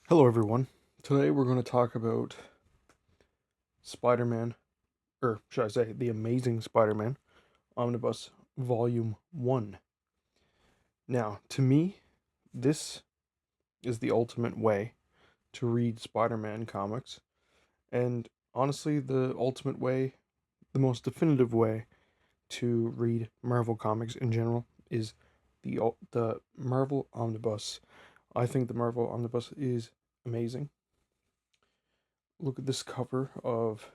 Hello everyone. Today we're going to talk about Spider-Man, or should I say the Amazing Spider-Man Omnibus Volume 1. Now, to me, this is the ultimate way to read Spider-Man comics, and honestly, the ultimate way, the most definitive way to read Marvel comics in general is the Marvel Omnibus. I think the Marvel Omnibus is amazing. Look at this cover of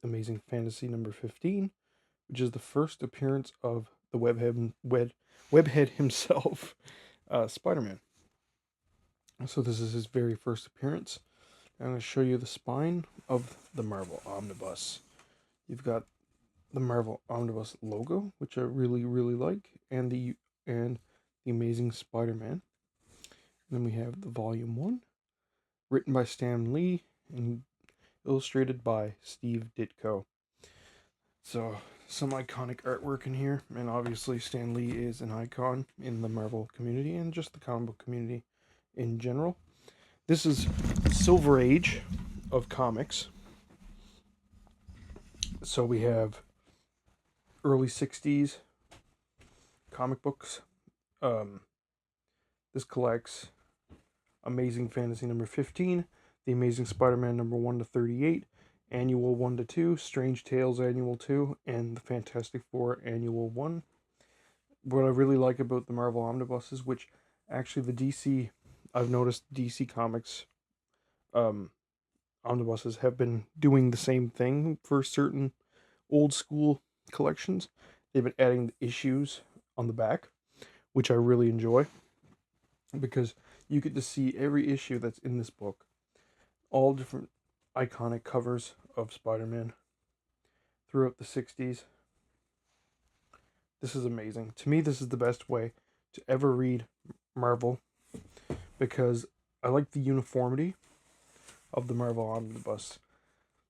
Amazing Fantasy number 15, which is the first appearance of the webhead himself, Spider-Man. So this is his very first appearance. I'm going to show you the spine of the Marvel Omnibus. You've got the Marvel Omnibus logo, which I really like, and the Amazing Spider-Man. And then we have the Volume 1, written by Stan Lee and illustrated by Steve Ditko. So, some iconic artwork in here, and obviously Stan Lee is an icon in the Marvel community and just the comic book community in general. This is Silver Age of comics. So we have early 60s comic books. Um, this collects Amazing Fantasy number 15, The Amazing Spider-Man number 1 to 38, Annual 1 to 2, Strange Tales Annual 2, and the Fantastic Four Annual 1. What I really like about the Marvel omnibuses, which actually the DC, I've noticed DC Comics um, omnibuses have been doing the same thing for certain old school collections. They've been adding the issues on the back, which I really enjoy because you get to see every issue that's in this book, all different iconic covers of Spider-Man throughout the 60s. This is amazing. To me, this is the best way to ever read Marvel because I like the uniformity of the Marvel Omnibus.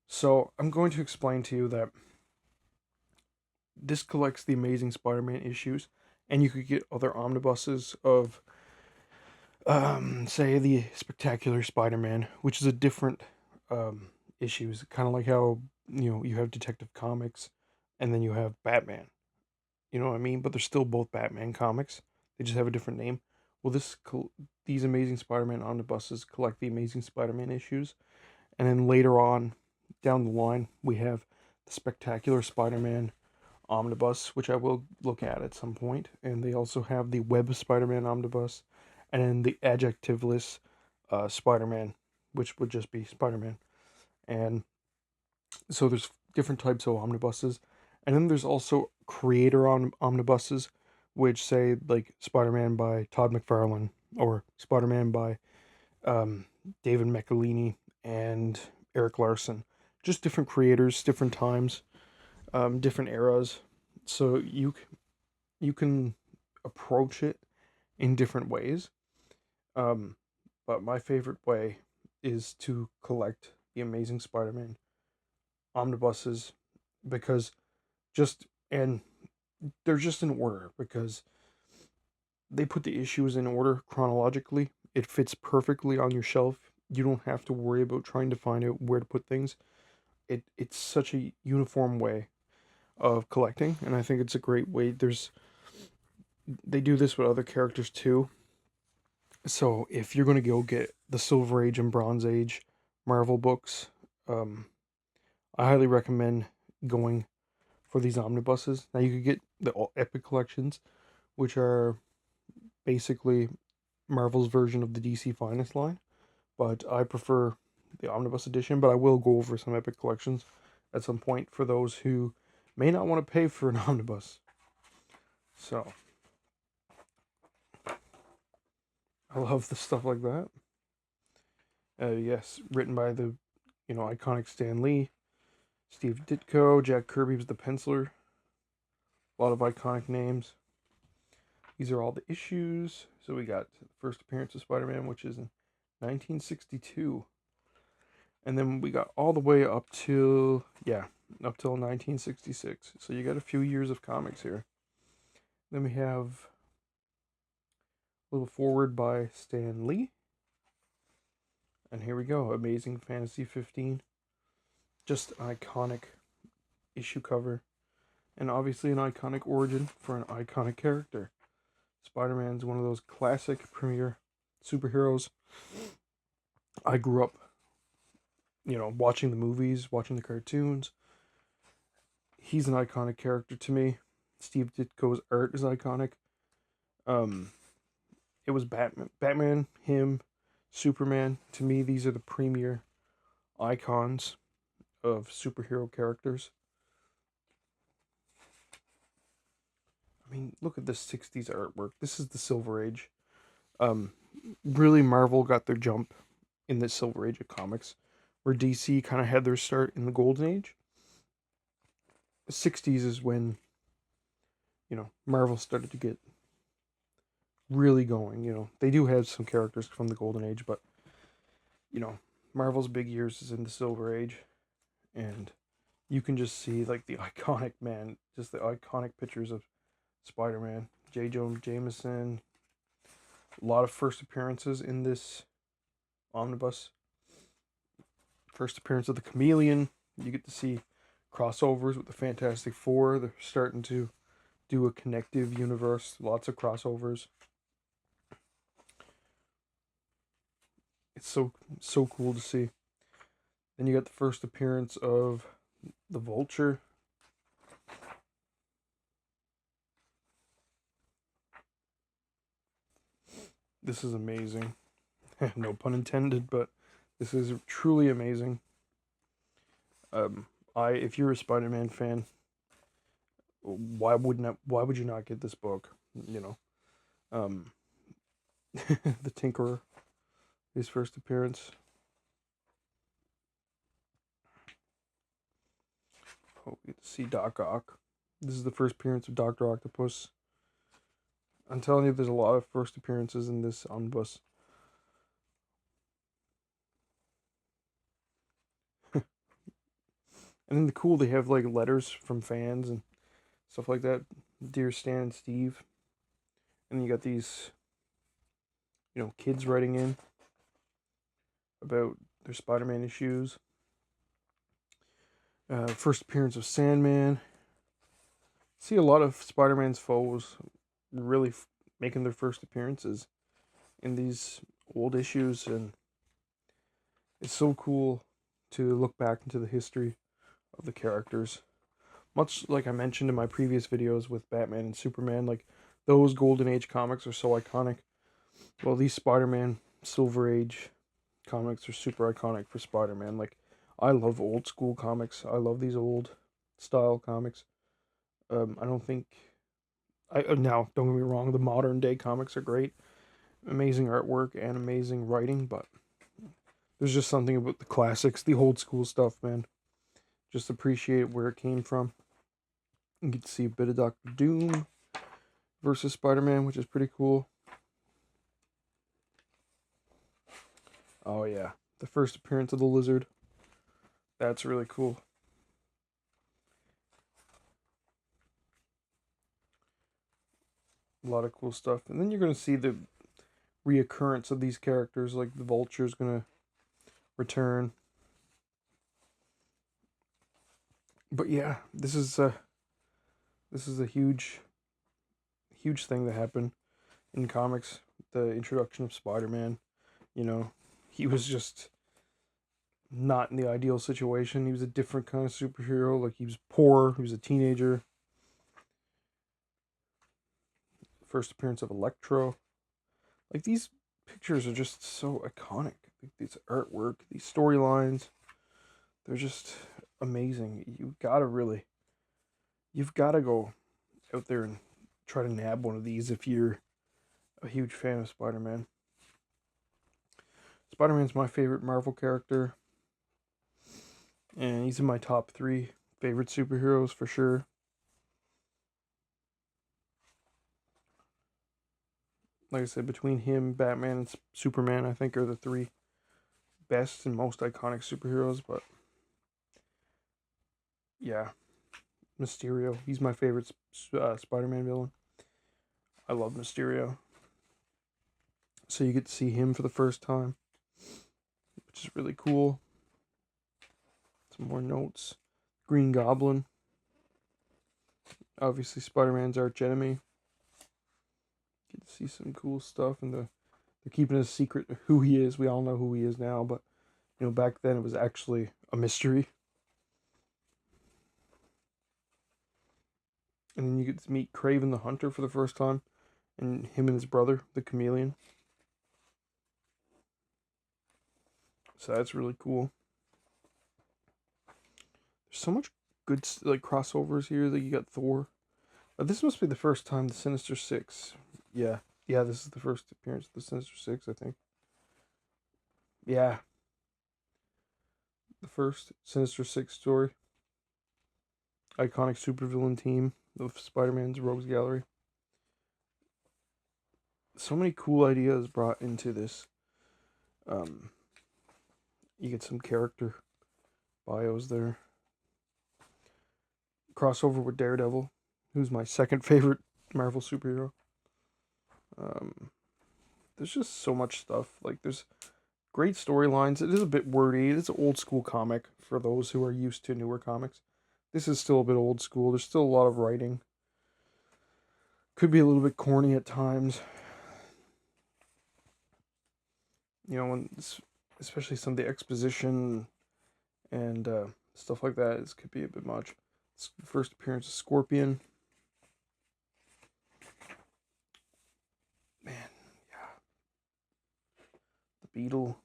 So I'm going to explain to you that this collects the Amazing Spider-Man issues, and you could get other omnibuses of, say, the Spectacular Spider-Man, which is a different issues, kind of like how you have Detective Comics, and then you have Batman. You know what I mean? But they're still both Batman comics. They just have a different name. Well, these Amazing Spider-Man omnibuses collect the Amazing Spider-Man issues, and then later on, down the line, we have the Spectacular Spider-Man omnibus, which I will look at some point, and they also have the Web Spider-Man omnibus, and then the adjectiveless Spider-Man, which would just be Spider-Man. And so there's different types of omnibuses, and then there's also creator omnibuses, which say like Spider-Man by Todd McFarlane or Spider-Man by um, David McElhaney and Eric Larson. Just different creators, different times, different eras. So you can approach it in different ways. Um, but my favorite way is to collect the Amazing Spider-Man omnibuses because just and they're just in order because they put the issues in order chronologically. It fits perfectly on your shelf. You don't have to worry about trying to find out where to put things. It's such a uniform way of collecting, and I think it's a great way. They do this with other characters too. So if you're gonna go get the Silver Age and Bronze Age Marvel books, um, I highly recommend going for these omnibuses. Now you could get the Epic collections, which are basically Marvel's version of the DC Finest line, but I prefer the omnibus edition. But I will go over some Epic collections at some point for those who may not want to pay for an omnibus. So I love the stuff like that. Yes, written by the iconic Stan Lee, Steve Ditko, Jack Kirby was the penciler. A lot of iconic names. These are all the issues. So we got the first appearance of Spider-Man, which is in 1962. And then we got all the way up till 1966. So you got a few years of comics here. Then we have a little forward by Stan Lee. And here we go, Amazing Fantasy 15. Just an iconic issue cover, and obviously an iconic origin for an iconic character. Spider-Man's one of those classic premier superheroes. I grew up, watching the movies, watching the cartoons. He's an iconic character to me. Steve Ditko's art is iconic. Um, it was Batman, him, Superman. To me, these are the premier icons of superhero characters. I mean, look at the 60s artwork. This is the Silver Age. Um, really, Marvel got their jump in the Silver Age of comics, where DC kind of had their start in the Golden Age. The 60s is when, Marvel started to get really going. They do have some characters from the Golden Age, but, Marvel's big years is in the Silver Age, and you can just see, like, the iconic, man, just the iconic pictures of Spider-Man, J. Jonah Jameson. A lot of first appearances in this omnibus. First appearance of the Chameleon. You get to see crossovers with the Fantastic Four. They're starting to do a connective universe. Lots of crossovers. It's so cool to see. Then you got the first appearance of the Vulture. This is amazing. No pun intended, but this is truly amazing. If you're a Spider-Man fan, why would you not get this book? The Tinkerer, his first appearance. Oh, we get to see Doc Ock. This is the first appearance of Dr. Octopus. I'm telling you, there's a lot of first appearances in this omnibus. And then they have like letters from fans and stuff like that. Dear Stan and Steve. And then you got these, kids writing in about their Spider-Man issues. First appearance of Sandman. See a lot of Spider-Man's foes really making their first appearances in these old issues, and it's so cool to look back into the history of the characters. Much like I mentioned in my previous videos with Batman and Superman, like those Golden Age comics are so iconic. Well, these Spider-Man Silver Age comics are super iconic for Spider-Man. Like, I love old school comics. I love these old style comics. I don't think now, don't get me wrong, the modern day comics are great. Amazing artwork and amazing writing, but there's just something about the classics, the old school stuff, man. Just appreciate where it came from. You get to see a bit of Doctor Doom versus Spider-Man, which is pretty cool. Oh yeah, the first appearance of the Lizard. That's really cool. A lot of cool stuff. And then you're going to see the reoccurrence of these characters, like the Vulture's going to return. But yeah, this is a huge thing that happened in comics. The introduction of Spider-Man. He was just not in the ideal situation. He was a different kind of superhero. Like, he was poor. He was a teenager. First appearance of Electro. Like, these pictures are just so iconic. Like, these artwork, these storylines, they're just amazing. You've got to go out there and try to nab one of these if you're a huge fan of Spider-Man. Spider-Man's my favorite Marvel character, and he's in my top 3 favorite superheroes for sure. Like I said, between him, Batman, and Superman, I think are the 3 best and most iconic superheroes. But yeah, Mysterio, he's my favorite Spider-Man villain. I love Mysterio. So you get to see him for the first time. which is really cool. Some more notes. Green Goblin. Obviously, Spider-Man's arch enemy. Get to see some cool stuff, and they're keeping it a secret who he is. We all know who he is now, but back then it was actually a mystery. And then you get to meet Kraven the Hunter for the first time, and him and his brother, the Chameleon. So that's really cool. There's so much good crossovers here. That you got Thor. This must be the first time the Sinister Six. Yeah, this is the first appearance of the Sinister Six, I think. Yeah, the first Sinister Six story. Iconic supervillain team of Spider-Man's Rogues Gallery. So many cool ideas brought into this. You get some character bios there. Crossover with Daredevil, who's my second favorite Marvel superhero. There's just so much stuff. Like, there's great storylines. It is a bit wordy. It's an old school comic for those who are used to newer comics. This is still a bit old school. There's still a lot of writing. Could be a little bit corny at times. When especially some of the exposition and stuff like that, this could be a bit much. It's the first appearance of Scorpion. Man, yeah. The Beetle.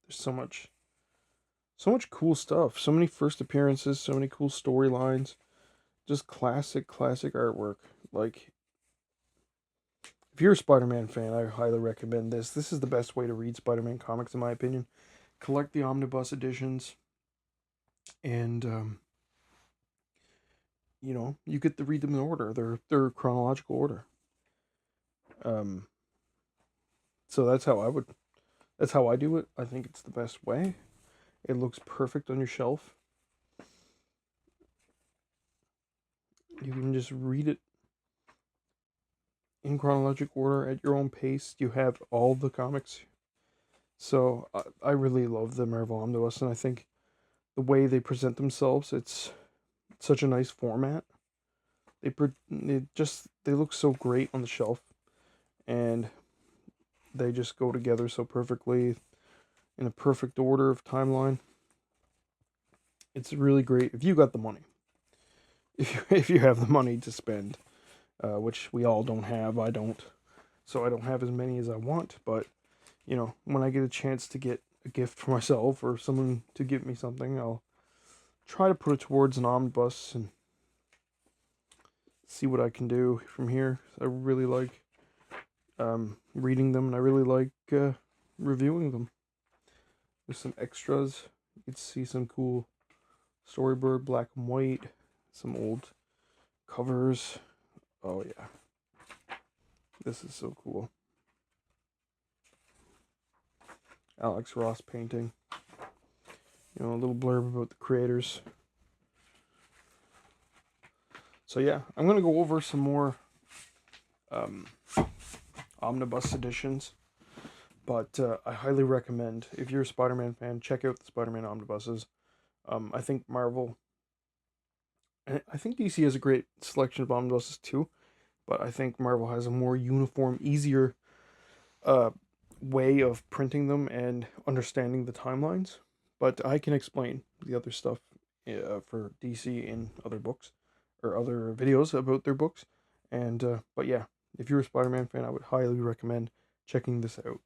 There's so much cool stuff. So many first appearances, so many cool storylines. Just classic artwork. Like, if you're a Spider-Man fan, I highly recommend this. This is the best way to read Spider-Man comics, in my opinion. Collect the omnibus editions, and you get to read them in order. They're chronological order. So that's how I do it. I think it's the best way. It looks perfect on your shelf. You can just read it in chronological order at your own pace. You have all the comics. So I really love the Marvel Omnibus, and I think the way they present themselves, it's such a nice format. They look so great on the shelf, and they just go together so perfectly in a perfect order of timeline. It's really great if you got the money. If you have the money to spend, which we all don't have. I don't, so I don't have as many as I want. But when I get a chance to get a gift for myself or someone to give me something, I'll try to put it towards an omnibus and see what I can do from here. I really like reading them, and I really like reviewing them. There's some extras. You can see some cool storyboard black and white, some old covers. Oh yeah, this is so cool. Alex Ross painting. A little blurb about the creators. So yeah, I'm gonna go over some more omnibus editions, but I highly recommend, if you're a Spider-Man fan, check out the Spider-Man omnibuses. I think I think DC has a great selection of omnibuses too, but I think Marvel has a more uniform, easier way of printing them and understanding the timelines. But I can explain the other stuff for DC in other books or other videos about their books. And but yeah, if you're a Spider-Man fan, I would highly recommend checking this out.